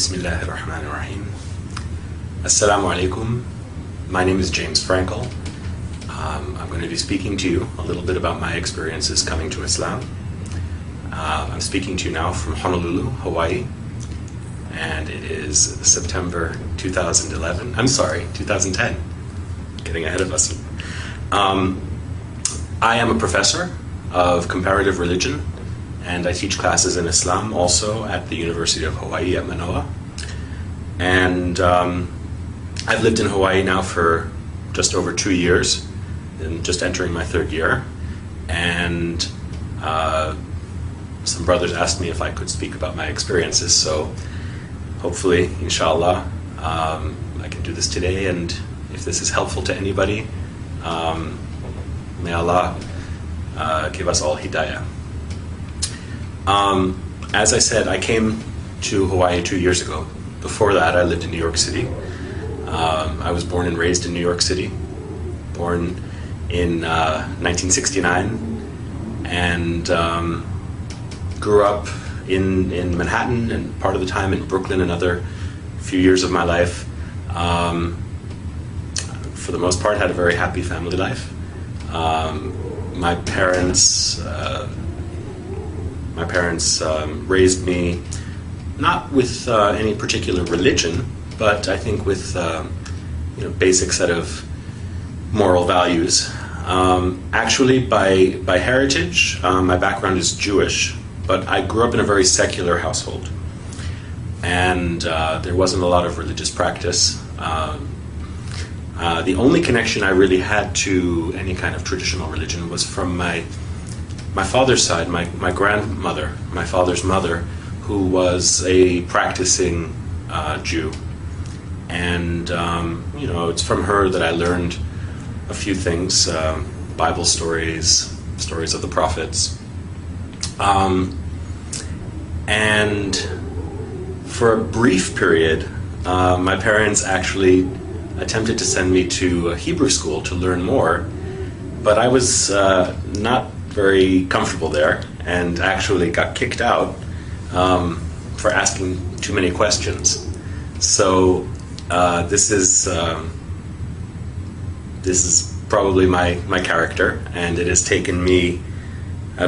Bismillahir Rahmanir Rahim. Assalamu alaikum. My name is James Frankel. I'm going to be speaking to you a little bit about my experiences coming to Islam. I'm speaking to you now from Honolulu, Hawaii, and it is September 2011. I'm sorry, 2010. Getting ahead of us. I am a professor of comparative religion, and I teach classes in Islam also at the University of Hawaii at Manoa. And I've lived in Hawaii now for just over 2 years, and just entering my third year. And some brothers asked me if I could speak about my experiences, so hopefully, inshallah, I can do this today, and if this is helpful to anybody, may Allah give us all hidayah. As I said, I came to Hawaii 2 years ago. Before that, I lived in New York City. I was born and raised in New York City, born in 1969, and grew up in Manhattan and part of the time in Brooklyn, another few years of my life. For the most part, had a very happy family life. My parents raised me not with any particular religion, but I think with basic set of moral values. Actually, by heritage, my background is Jewish, but I grew up in a very secular household, and there wasn't a lot of religious practice. The only connection I really had to any kind of traditional religion was from my father's side, my grandmother, my father's mother, who was a practicing Jew. And, it's from her that I learned a few things, Bible stories, stories of the prophets. And for a brief period, my parents actually attempted to send me to a Hebrew school to learn more, but I was not very comfortable there, and actually got kicked out for asking too many questions. So this is probably my character, and it has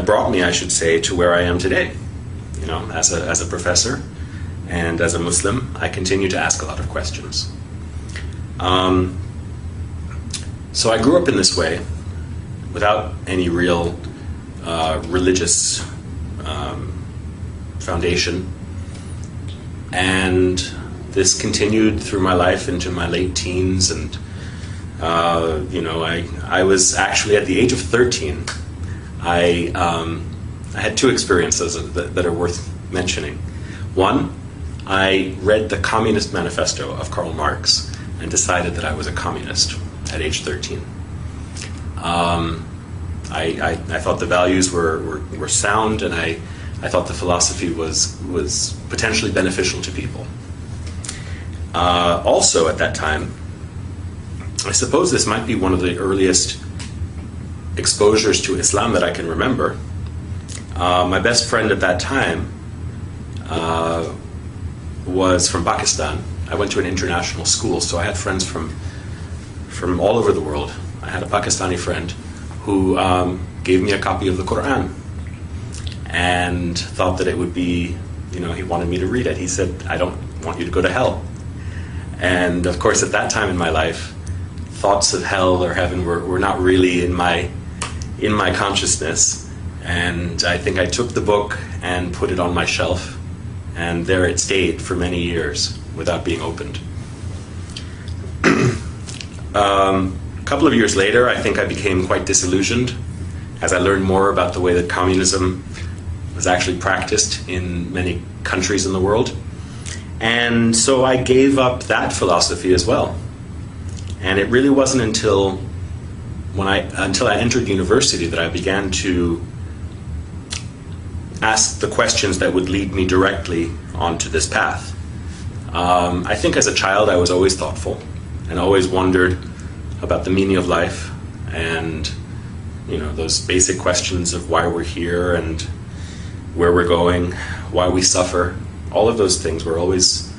brought me, I should say, to where I am today. As a professor and as a Muslim, I continue to ask a lot of questions. So I grew up in this way, without any real religious foundation, and this continued through my life into my late teens, and I was actually at the age of 13. I had two experiences that are worth mentioning. One, I read the Communist Manifesto of Karl Marx and decided that I was a communist at age 13. I thought the values were sound, and I thought the philosophy was potentially beneficial to people. Also at that time, I suppose this might be one of the earliest exposures to Islam that I can remember. My best friend at that time was from Pakistan. I went to an international school, so I had friends from all over the world. I had a Pakistani friend who gave me a copy of the Quran and thought that it would be, he wanted me to read it. He said, "I don't want you to go to hell." And of course, at that time in my life, thoughts of hell or heaven were not really in my consciousness. And I think I took the book and put it on my shelf, and there it stayed for many years without being opened. A couple of years later, I think I became quite disillusioned as I learned more about the way that communism was actually practiced in many countries in the world. And so I gave up that philosophy as well. And it really wasn't until I entered university that I began to ask the questions that would lead me directly onto this path. I think as a child I was always thoughtful and always wondered about the meaning of life, and those basic questions of why we're here and where we're going, why we suffer. All of those things were always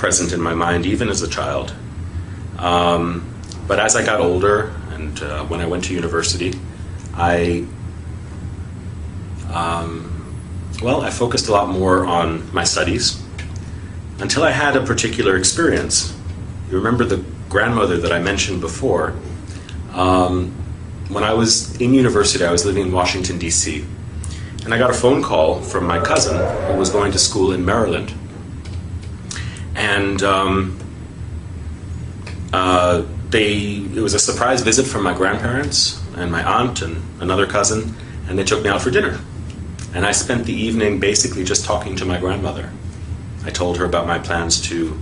present in my mind even as a child. But as I got older and when I went to university, I focused a lot more on my studies until I had a particular experience. You remember the grandmother that I mentioned before? When I was in university, I was living in Washington, D.C., and I got a phone call from my cousin who was going to school in Maryland. And it was a surprise visit from my grandparents and my aunt and another cousin, and they took me out for dinner. And I spent the evening basically just talking to my grandmother. I told her about my plans to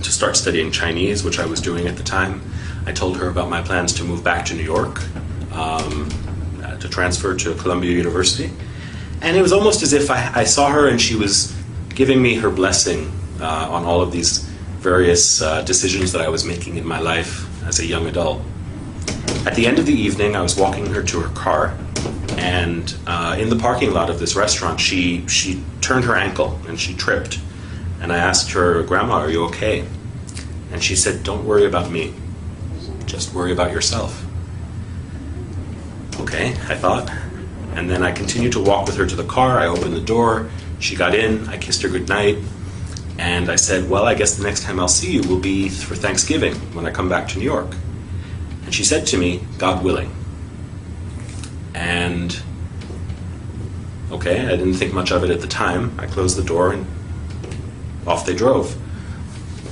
start studying Chinese, which I was doing at the time. I told her about my plans to move back to New York, to transfer to Columbia University. And it was almost as if I saw her and she was giving me her blessing on all of these various decisions that I was making in my life as a young adult. At the end of the evening, I was walking her to her car, and in the parking lot of this restaurant, she turned her ankle and she tripped. And I asked her, "Grandma, are you okay?" And she said, "Don't worry about me. Just worry about yourself." Okay, I thought. And then I continued to walk with her to the car. I opened the door. She got in. I kissed her goodnight. And I said, "Well, I guess the next time I'll see you will be for Thanksgiving when I come back to New York." And she said to me, "God willing." And okay, I didn't think much of it at the time. I closed the door and off they drove.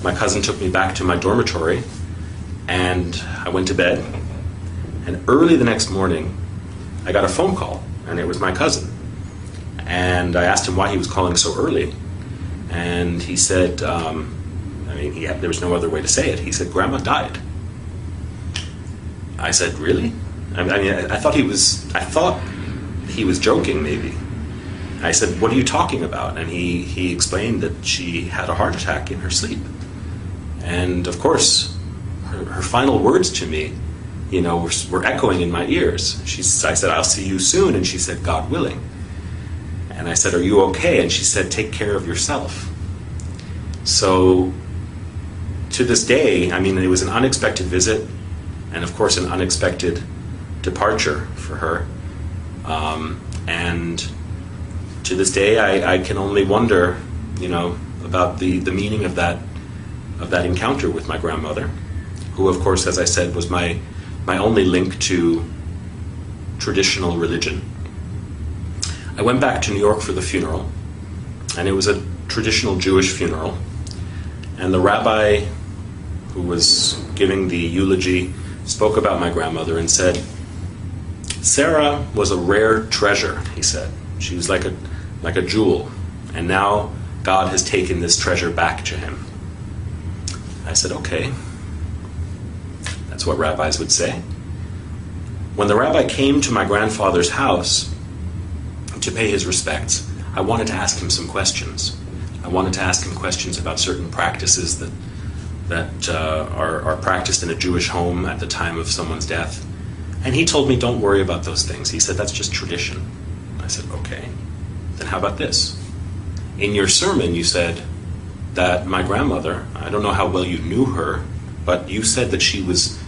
My cousin took me back to my dormitory, and I went to bed. And early the next morning, I got a phone call, and it was my cousin. And I asked him why he was calling so early. And he said, there was no other way to say it. He said, "Grandma died." I said, "Really?" I thought he was joking, maybe. I said, "What are you talking about?" And he explained that she had a heart attack in her sleep. And of course, her final words to me, were echoing in my ears. I said, "I'll see you soon." And she said, "God willing." And I said, "Are you okay?" And she said, "Take care of yourself." So to this day, it was an unexpected visit, and of course an unexpected departure for her. And to this day, I can only wonder, about the meaning of that encounter with my grandmother, who, of course, as I said, was my only link to traditional religion. I went back to New York for the funeral, and it was a traditional Jewish funeral. And the rabbi who was giving the eulogy spoke about my grandmother and said, "Sarah was a rare treasure," he said. "She was like a jewel, and now God has taken this treasure back to him." I said, "Okay." That's what rabbis would say. When the rabbi came to my grandfather's house to pay his respects, I wanted to ask him some questions. I wanted to ask him questions about certain practices that are practiced in a Jewish home at the time of someone's death. And he told me, "Don't worry about those things." He said, "That's just tradition." I said, "Okay, then how about this? In your sermon, you said that my grandmother, I don't know how well you knew her, but you said that she was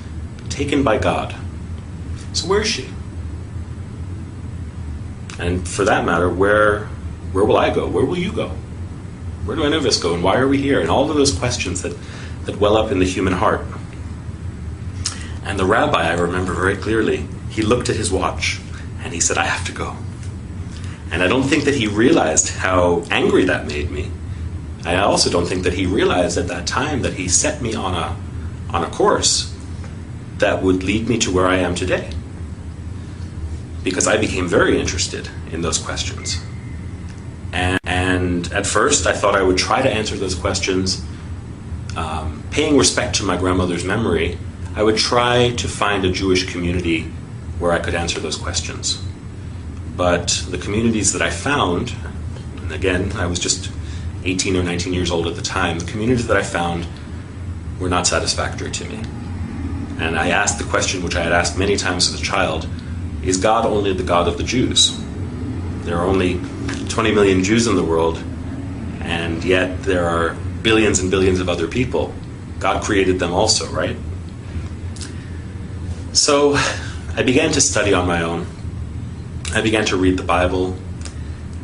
taken by God. So where is she? And for that matter, where will I go? Where will you go? Where do any of us go? And why are we here?" And all of those questions that well up in the human heart. And the rabbi, I remember very clearly, he looked at his watch and he said, "I have to go." And I don't think that he realized how angry that made me. I also don't think that he realized at that time that he set me on a course that would lead me to where I am today. Because I became very interested in those questions. And at first, I thought I would try to answer those questions, paying respect to my grandmother's memory. I would try to find a Jewish community where I could answer those questions. But the communities that I found, and again, I was just 18 or 19 years old at the time, the communities that I found were not satisfactory to me. And I asked the question, which I had asked many times as a child, is God only the God of the Jews? There are only 20 million Jews in the world, and yet there are billions and billions of other people. God created them also, right? So I began to study on my own. I began to read the Bible.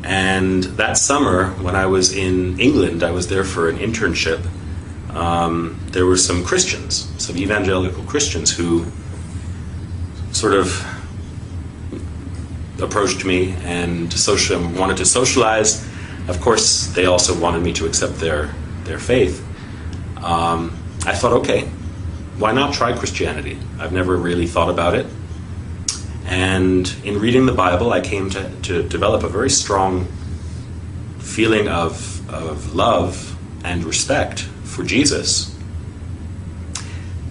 And that summer, when I was in England, I was there for an internship. There were some Christians, some evangelical Christians, who sort of approached me and wanted to socialize. Of course, they also wanted me to accept their faith. I thought, okay, why not try Christianity? I've never really thought about it. And in reading the Bible, I came to develop a very strong feeling of love and respect for Jesus.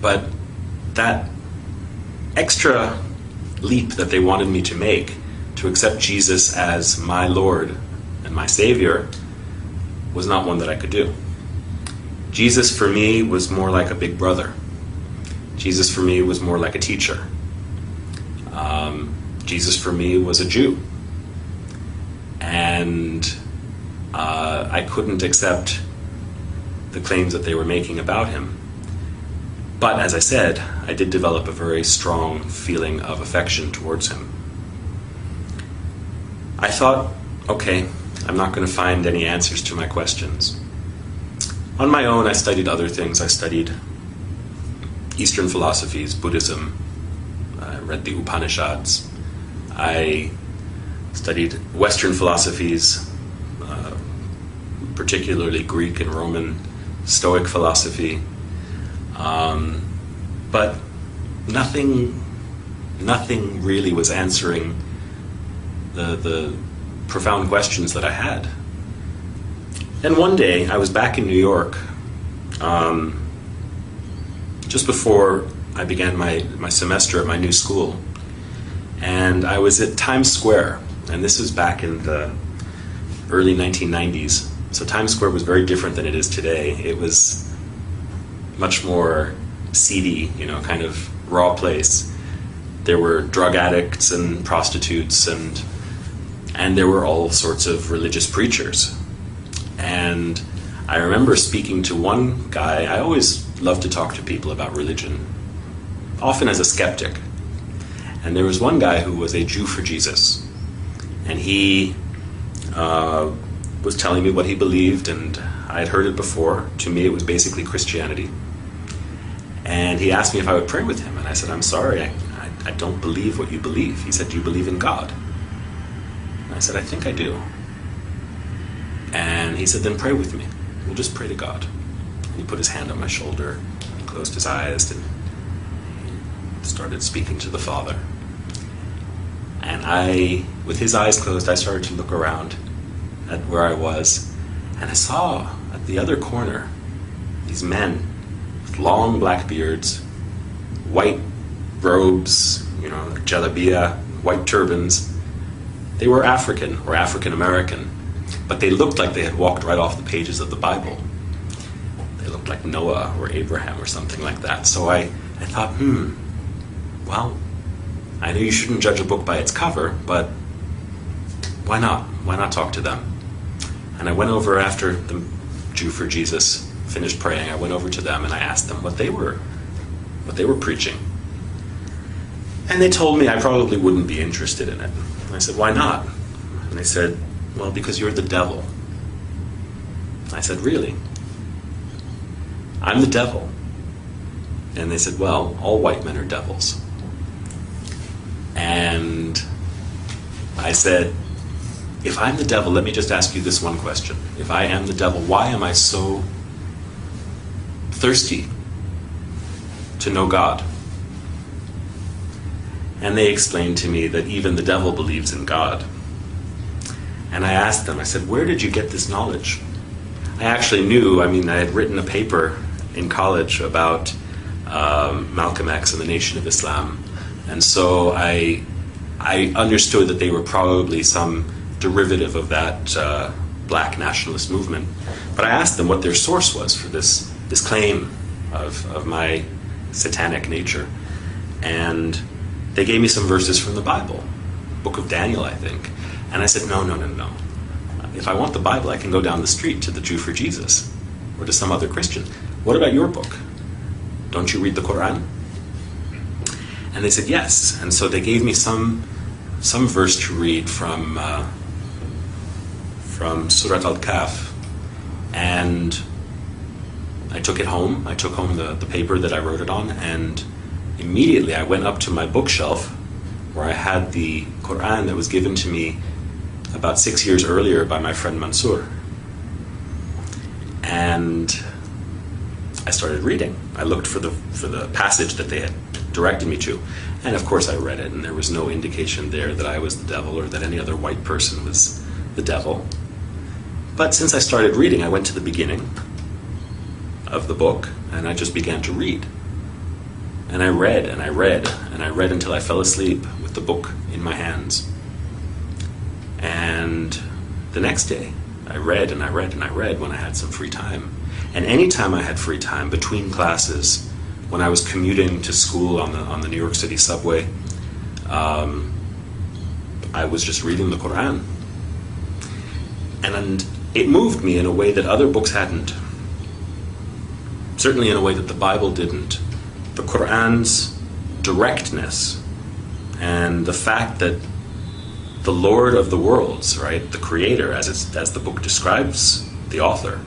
But that extra leap that they wanted me to make, to accept Jesus as my Lord and my Savior, was not one that I could do. Jesus for me was more like a big brother. Jesus for me was more like a teacher. Jesus for me was a Jew. And I couldn't accept the claims that they were making about him. But as I said, I did develop a very strong feeling of affection towards him. I thought, okay, I'm not going to find any answers to my questions. On my own, I studied other things. I studied Eastern philosophies, Buddhism. I read the Upanishads. I studied Western philosophies, particularly Greek and Roman Stoic philosophy. But nothing really was answering the profound questions that I had. And one day, I was back in New York, just before I began my semester at my new school. And I was at Times Square, and this was back in the early 1990s. So Times Square was very different than it is today. It was much more seedy, kind of raw place. There were drug addicts and prostitutes, and there were all sorts of religious preachers. And I remember speaking to one guy. I always love to talk to people about religion, often as a skeptic. And there was one guy who was a Jew for Jesus. And he was telling me what he believed, and I had heard it before. To me, it was basically Christianity. And he asked me if I would pray with him. And I said, I'm sorry, I don't believe what you believe. He said, do you believe in God? And I said, I think I do. And he said, then pray with me. We'll just pray to God. And he put his hand on my shoulder, and closed his eyes, and started speaking to the Father. And with his eyes closed, I started to look around at where I was, and I saw at the other corner these men with long black beards, white robes, jalabiya, white turbans. They were African or African American, but they looked like they had walked right off the pages of the Bible. They looked like Noah or Abraham or something like that. So I thought, well, I know you shouldn't judge a book by its cover, but why not? Why not talk to them? And I went over after the Jew for Jesus finished praying. I went over to them and I asked them what they were preaching. And they told me I probably wouldn't be interested in it. And I said, why not? And they said, well, because you're the devil. I said, really? I'm the devil. And they said, well, all white men are devils. And I said, if I'm the devil, let me just ask you this one question. If I am the devil, why am I so thirsty to know God? And they explained to me that even the devil believes in God. And I asked them, I said, where did you get this knowledge? I actually knew, I had written a paper in college about Malcolm X and the Nation of Islam. And so I understood that they were probably some derivative of that black nationalist movement. But I asked them what their source was for this claim of my satanic nature. And they gave me some verses from the Bible, Book of Daniel, I think. And I said, no. If I want the Bible, I can go down the street to the Jew for Jesus. or to some other Christian, what about your book? Don't you read the Quran? And they said yes. And so they gave me some verse to read from Surat Al-Kahf. And I took it home. I took home the paper that I wrote it on, and immediately I went up to my bookshelf where I had the Quran that was given to me about 6 years earlier by my friend Masuk. And I started reading. I looked for the passage that they had directed me to, and of course I read it, and there was no indication there that I was the devil or that any other white person was the devil. But since I started reading, I went to the beginning of the book, and I just began to read. And I read, and I read, and I read until I fell asleep with the book in my hands. And the next day, I read, and I read, and I read when I had some free time. And any time I had free time, between classes, when I was commuting to school on the New York City subway, I was just reading the Quran. And it moved me in a way that other books hadn't. Certainly in a way that the Bible didn't. The Quran's directness and the fact that the Lord of the worlds, right, the Creator, as the book describes the author,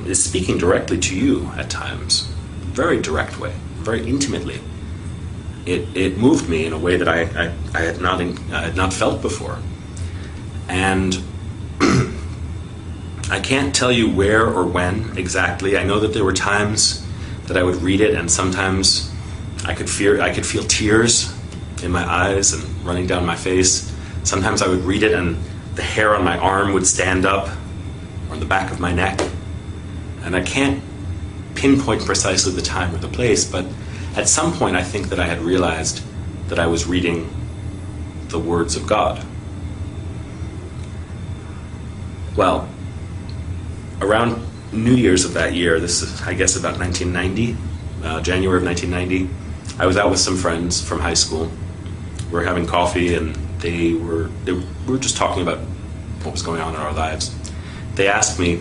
is speaking directly to you at times, very direct way, very intimately. It moved me in a way that I had not felt before, and I can't tell you where or when exactly. I know that there were times that I would read it, and sometimes I could feel tears in my eyes and running down my face. Sometimes I would read it and the hair on my arm would stand up, or on the back of my neck. And I can't pinpoint precisely the time or the place, but at some point I think that I had realized that I was reading the words of God. Well, around New Year's of that year, this is, I guess, about 1990, January of 1990, I was out with some friends from high school. We were having coffee, and we were just talking about what was going on in our lives. They asked me,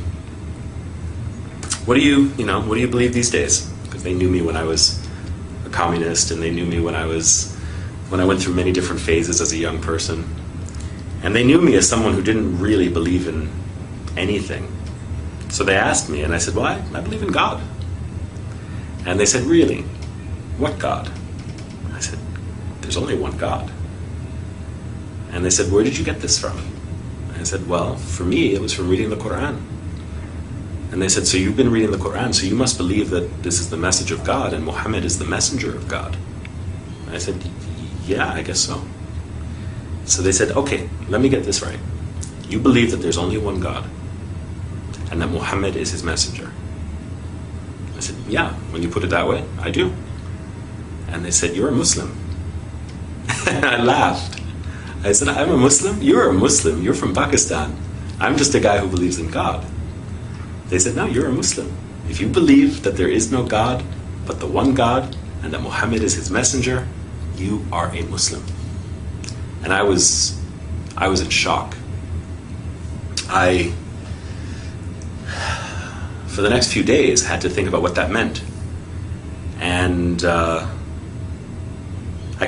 what do you believe these days? Because they knew me when I was a communist, and they knew me when I went through many different phases as a young person. And they knew me as someone who didn't really believe in anything. So they asked me, and I said, well, I believe in God. And they said, really? What God? I said, there's only one God. And they said, where did you get this from? I said, well, for me, it was from reading the Quran. And they said, so you've been reading the Quran, so you must believe that this is the message of God and Muhammad is the messenger of God. And I said, yeah, I guess so. So they said, okay, let me get this right. You believe that there's only one God and that Muhammad is his messenger. I said, yeah, when you put it that way, I do. And they said, you're a Muslim. And I laughed. I said, I'm a Muslim? You're a Muslim. You're from Pakistan. I'm just a guy who believes in God. They said, no, you're a Muslim. If you believe that there is no God but the one God and that Muhammad is his messenger, you are a Muslim. And I was in shock. For the next few days, had to think about what that meant. And I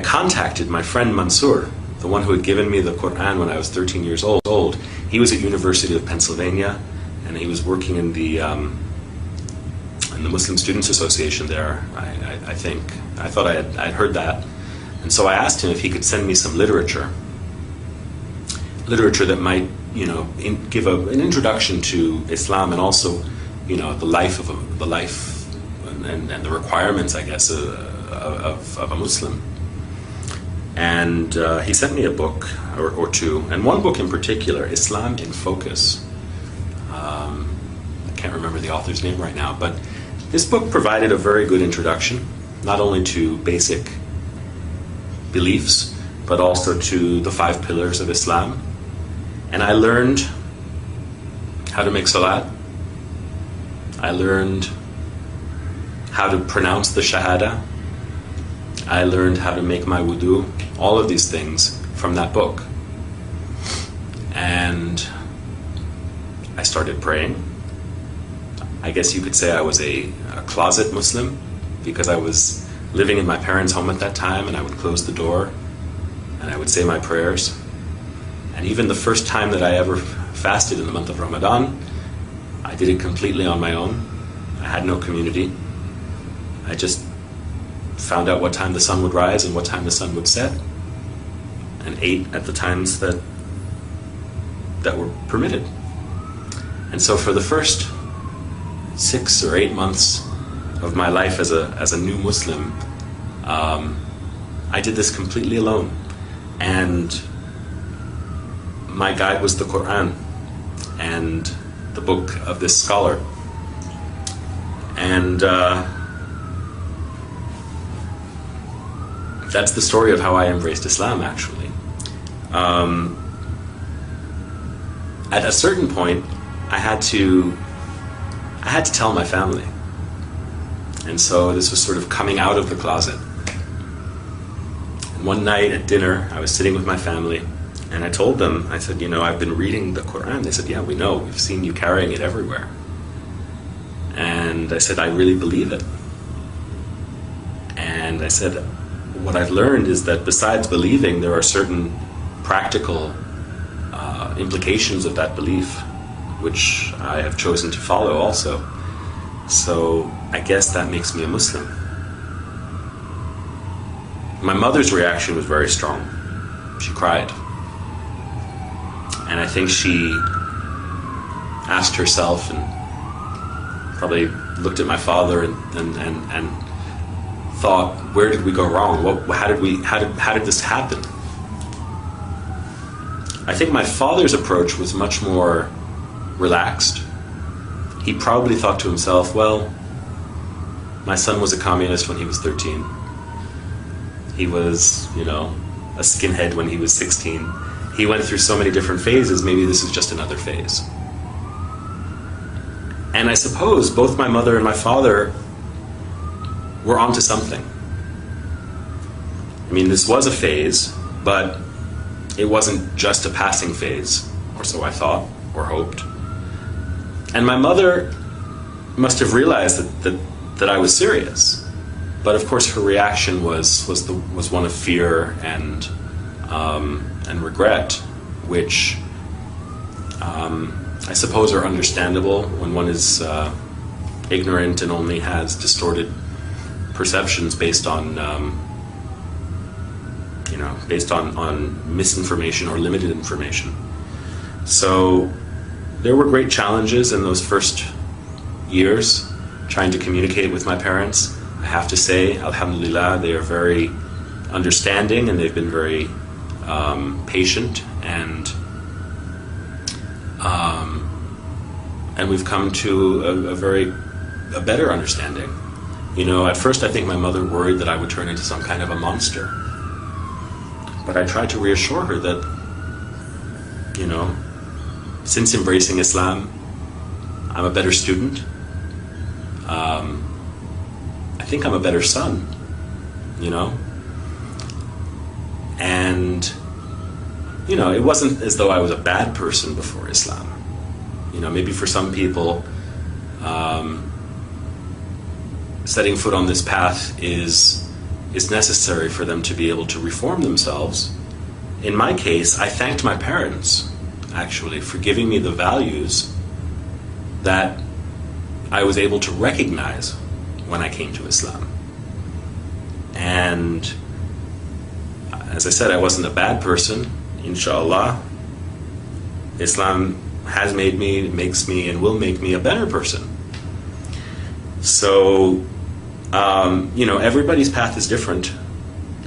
contacted my friend Mansour, the one who had given me the Quran when I was 13 years old. He was at University of Pennsylvania, and he was working in the Muslim Students Association there, I think. I thought I'd heard that. And so I asked him if he could send me some literature that might, give an introduction to Islam, and also, the life and the requirements, I guess, of a Muslim. And he sent me a book or two, and one book in particular, Islam in Focus. I can't remember the author's name right now, but this book provided a very good introduction, not only to basic beliefs, but also to the 5 pillars of Islam. And I learned how to make salat. I learned how to pronounce the Shahada. I learned how to make my wudu. All of these things from that book. And I started praying. I guess you could say I was a closet Muslim, because I was living in my parents' home at that time, and I would close the door and I would say my prayers. And even the first time that I ever fasted in the month of Ramadan, I did it completely on my own. I had no community. I just found out what time the sun would rise and what time the sun would set, and ate at the times that were permitted. And so for the first 6 or 8 months of my life as a new Muslim, I did this completely alone. And my guide was the Quran and the book of this scholar. And that's the story of how I embraced Islam, actually. At a certain point, I had to tell my family. And so this was sort of coming out of the closet. And one night at dinner, I was sitting with my family, and I told them, I said, I've been reading the Quran. They said, yeah, we know. We've seen you carrying it everywhere. And I said, I really believe it. And I said, what I've learned is that besides believing, there are certain practical implications of that belief, which I have chosen to follow also. So I guess that makes me a Muslim. My mother's reaction was very strong. She cried. And I think she asked herself, and probably looked at my father and thought, where did we go wrong? How did this happen? I think my father's approach was much more relaxed. He probably thought to himself, well, my son was a communist when he was 13. He was, a skinhead when he was 16. He went through so many different phases, maybe this is just another phase. And I suppose both my mother and my father were onto something. I mean, this was a phase, but it wasn't just a passing phase, or so I thought, or hoped. And my mother must have realized that I was serious. But of course her reaction was one of fear and regret, which I suppose are understandable when one is ignorant and only has distorted perceptions based on misinformation or limited information. So there were great challenges in those first years trying to communicate with my parents. I have to say, alhamdulillah, they are very understanding, and they've been very patient, and we've come to a better understanding. At first I think my mother worried that I would turn into some kind of a monster. But I tried to reassure her that, since embracing Islam, I'm a better student. I think I'm a better son, And, it wasn't as though I was a bad person before Islam. Maybe for some people, setting foot on this path is necessary for them to be able to reform themselves. In my case, I thanked my parents, actually, for giving me the values that I was able to recognize when I came to Islam. And as I said, I wasn't a bad person, inshallah. Islam has made me, makes me, and will make me a better person. So, everybody's path is different,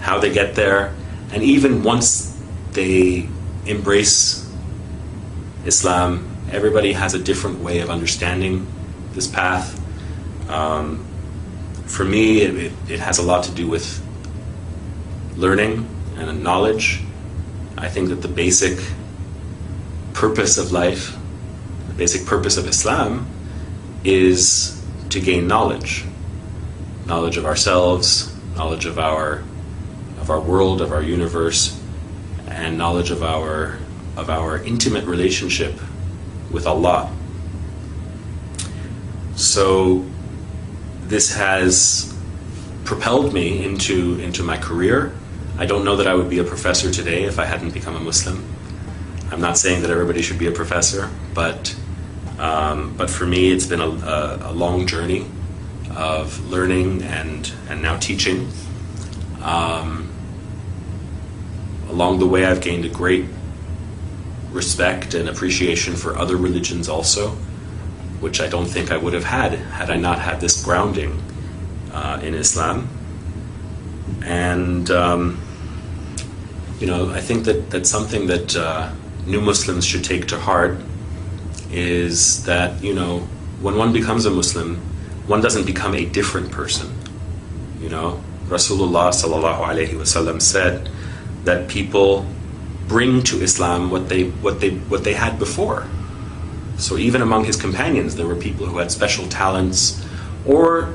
how they get there, and even once they embrace Islam, everybody has a different way of understanding this path. For me, it has a lot to do with learning and knowledge. I think that the basic purpose of life, the basic purpose of Islam, is to gain knowledge. Knowledge of ourselves, knowledge of our world, of our universe, and knowledge of our intimate relationship with Allah. So this has propelled me into my career. I don't know that I would be a professor today if I hadn't become a Muslim. I'm not saying that everybody should be a professor, but for me it's been a long journey of learning and now teaching. Along the way I've gained a great respect and appreciation for other religions also, which I don't think I would have had I not had this grounding in Islam. And I think that something that new Muslims should take to heart is that, when one becomes a Muslim, one doesn't become a different person. Rasulullah sallallahu alaihi wasallam said that people bring to Islam what they had before. So even among his companions, there were people who had special talents or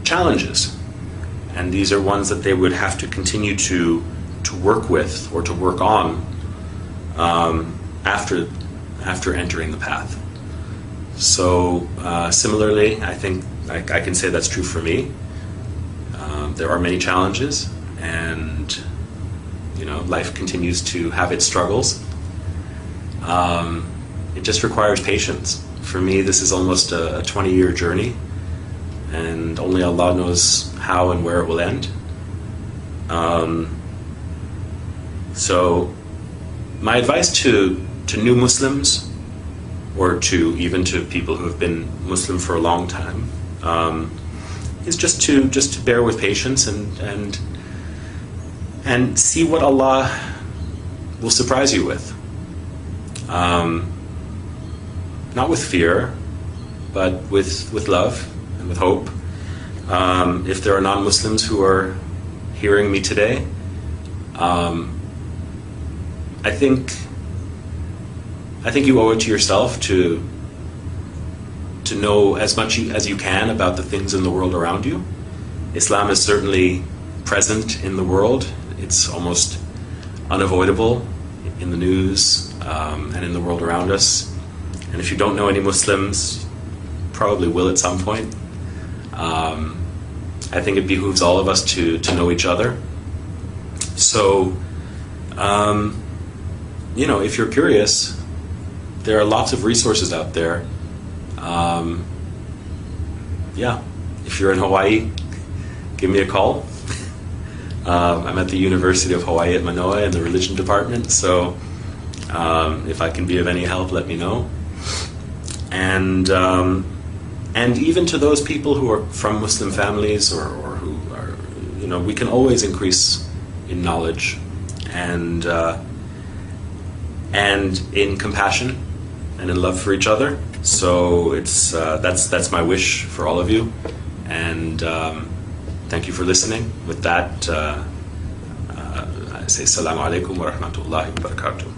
challenges, and these are ones that they would have to continue to work with or to work on after entering the path. So similarly, I think I can say that's true for me. There are many challenges, and life continues to have its struggles. It just requires patience. For me, this is almost a 20-year journey, and only Allah knows how and where it will end. So my advice to new Muslims, or even to people who have been Muslim for a long time, is just to bear with patience and see what Allah will surprise you with. Not with fear, but with love and with hope. If there are non-Muslims who are hearing me today, I think you owe it to yourself to know as much as you can about the things in the world around you. Islam is certainly present in the world. It's almost unavoidable in the news and in the world around us. And if you don't know any Muslims, probably will at some point. I think it behooves all of us to know each other. So, if you're curious, there are lots of resources out there. If you're in Hawaii, give me a call. I'm at the University of Hawaii at Manoa in the religion department, so if I can be of any help, let me know. And even to those people who are from Muslim families or who are, we can always increase in knowledge and in compassion and in love for each other. So it's that's my wish for all of you, and thank you for listening. With that, I say Assalamu alaikum wa rahmatullahi wa barakatuh.